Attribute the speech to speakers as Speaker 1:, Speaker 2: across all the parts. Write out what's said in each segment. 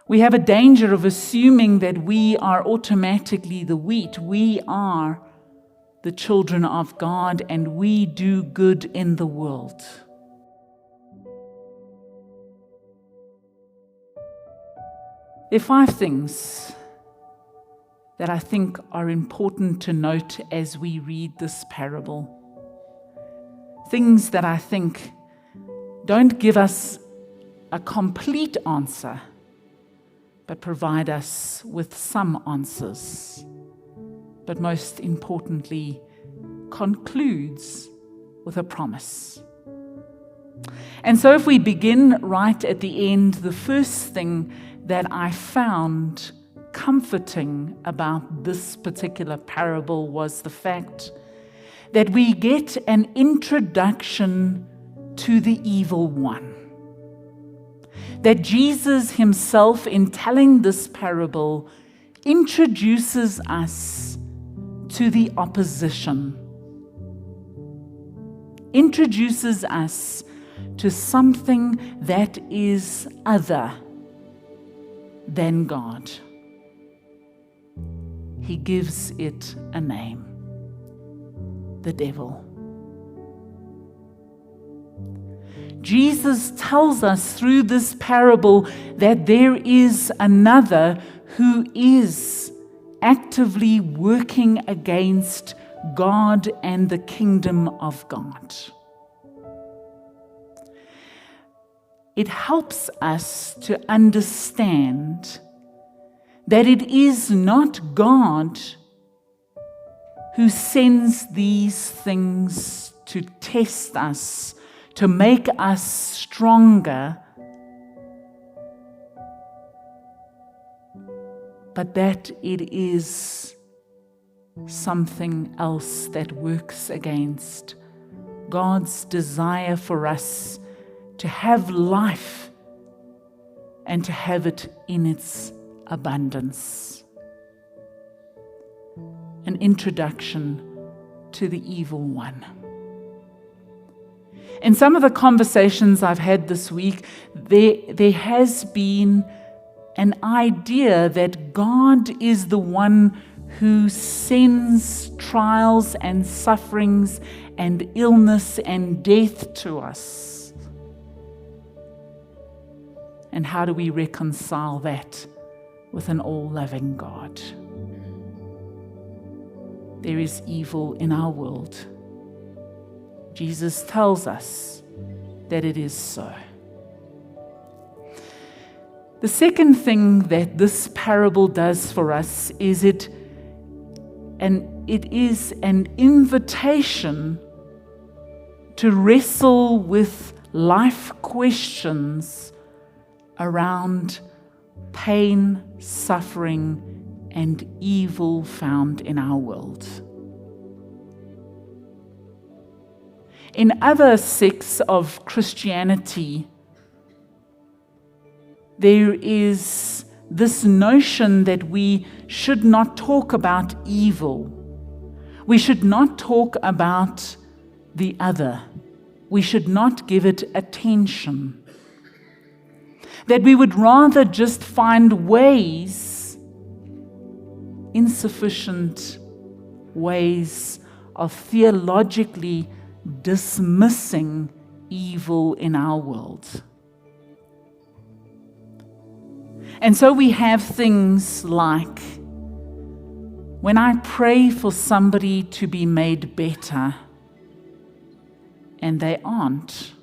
Speaker 1: We have a danger of assuming that we are automatically the wheat. We are the children of God, and we do good in the world. There are 5 things that I think are important to note as we read this parable. Things that I think don't give us a complete answer, but provide us with some answers. But most importantly, concludes with a promise. And so if we begin right at the end, the first thing that I found comforting about this particular parable was the fact that we get an introduction to the evil one. That Jesus himself, in telling this parable, introduces us to the opposition. Introduces us to something that is other than God. He gives it a name: the devil. Jesus tells us through this parable that there is another who is actively working against God and the kingdom of God. It helps us to understand that it is not God who sends these things to test us, to make us stronger, but that it is something else that works against God's desire for us to have life and to have it in its abundance. An introduction to the evil one. In some of the conversations I've had this week, there has been an idea that God is the one who sends trials and sufferings and illness and death to us. And how do we reconcile that with an all-loving God? There is evil in our world. Jesus tells us that it is so. The second thing that this parable does for us is it is an invitation to wrestle with life questions around pain, suffering, and evil found in our world. In other sects of Christianity, there is this notion that we should not talk about evil. We should not talk about the other. We should not give it attention. That we would rather just find ways, insufficient ways, of theologically dismissing evil in our world. And so we have things like, when I pray for somebody to be made better and they aren't,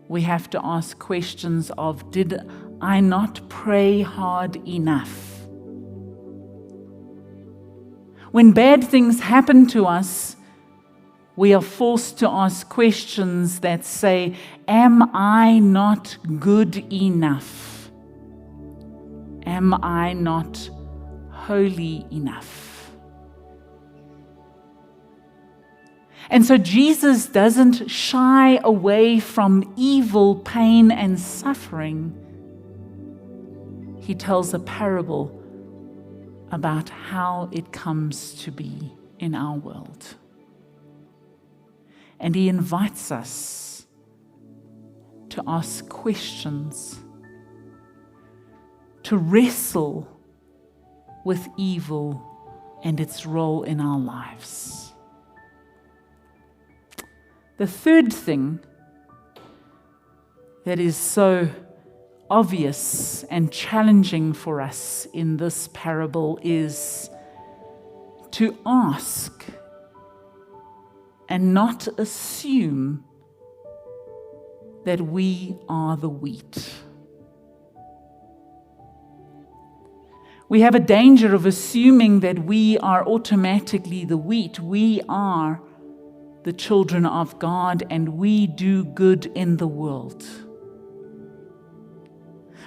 Speaker 1: we have to ask questions of, did I not pray hard enough? When bad things happen to us, we are forced to ask questions that say, am I not good enough? Am I not holy enough? And so Jesus doesn't shy away from evil, pain, and suffering. He tells a parable about how it comes to be in our world. And he invites us to ask questions, to wrestle with evil and its role in our lives. The third thing that is so obvious and challenging for us in this parable is to ask and not assume that we are the wheat. We have a danger of assuming that we are automatically the wheat. We are the children of God and we do good in the world.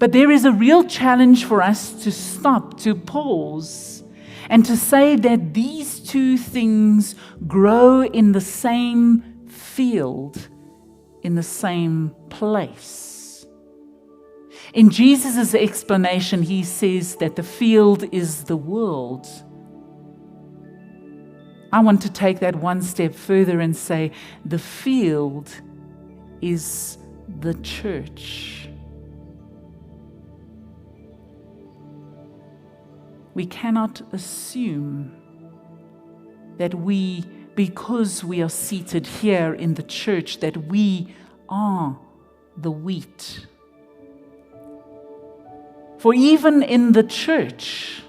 Speaker 1: But there is a real challenge for us to stop, to pause, and to say that these two things grow in the same field, in the same place. In Jesus' explanation, he says that the field is the world. I want to take that one step further and say the field is the church. We cannot assume that we, because we are seated here in the church, that we are the wheat. For even in the church,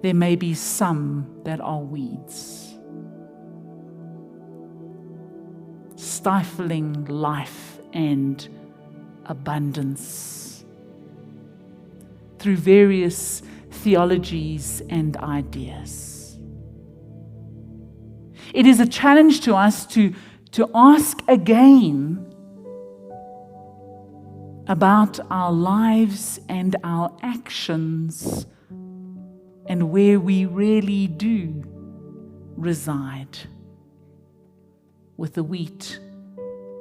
Speaker 1: there may be some that are weeds, stifling life and abundance through various theologies and ideas. It is a challenge to us to ask again about our lives and our actions and where we really do reside, with the wheat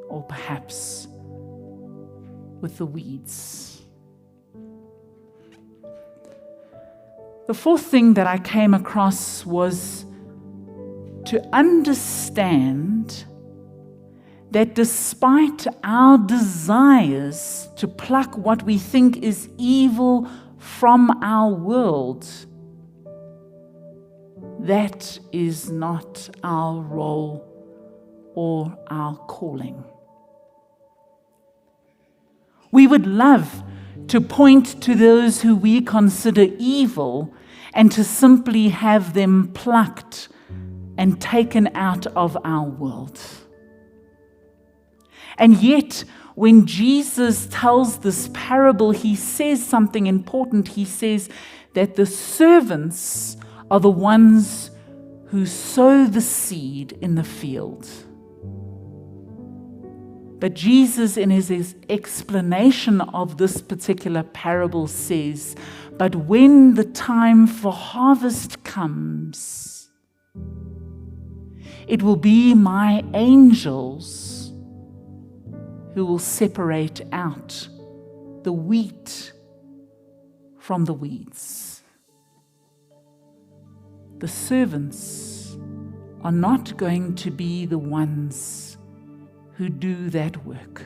Speaker 1: or perhaps with the weeds. The fourth thing that I came across was to understand that despite our desires to pluck what we think is evil from our world, that is not our role or our calling. We would love to point to those who we consider evil and to simply have them plucked and taken out of our world. And yet, when Jesus tells this parable, he says something important. He says that the servants are the ones who sow the seed in the field. But Jesus, in his explanation of this particular parable, says, but when the time for harvest comes, it will be my angels who will separate out the wheat from the weeds. The servants are not going to be the ones who do that work.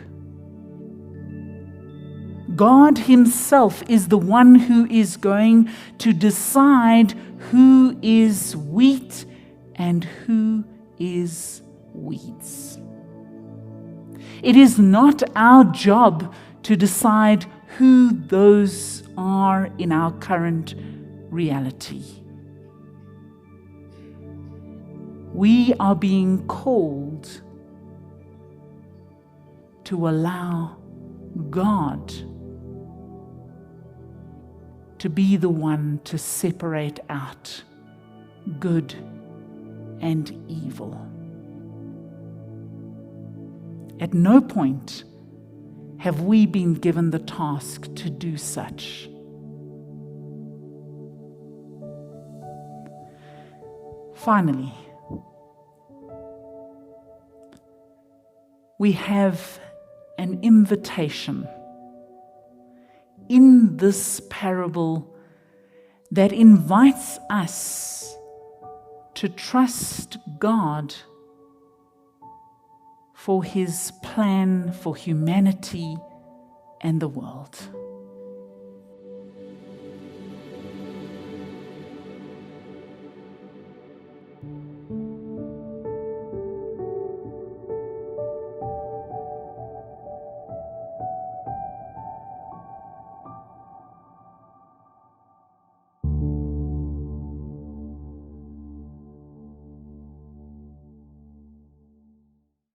Speaker 1: God himself is the one who is going to decide who is wheat and who is weeds. It is not our job to decide who those are in our current reality. We are being called to allow God to be the one to separate out good and evil. At no point have we been given the task to do such. Finally, we have an invitation in this parable that invites us to trust God for his plan for humanity and the world.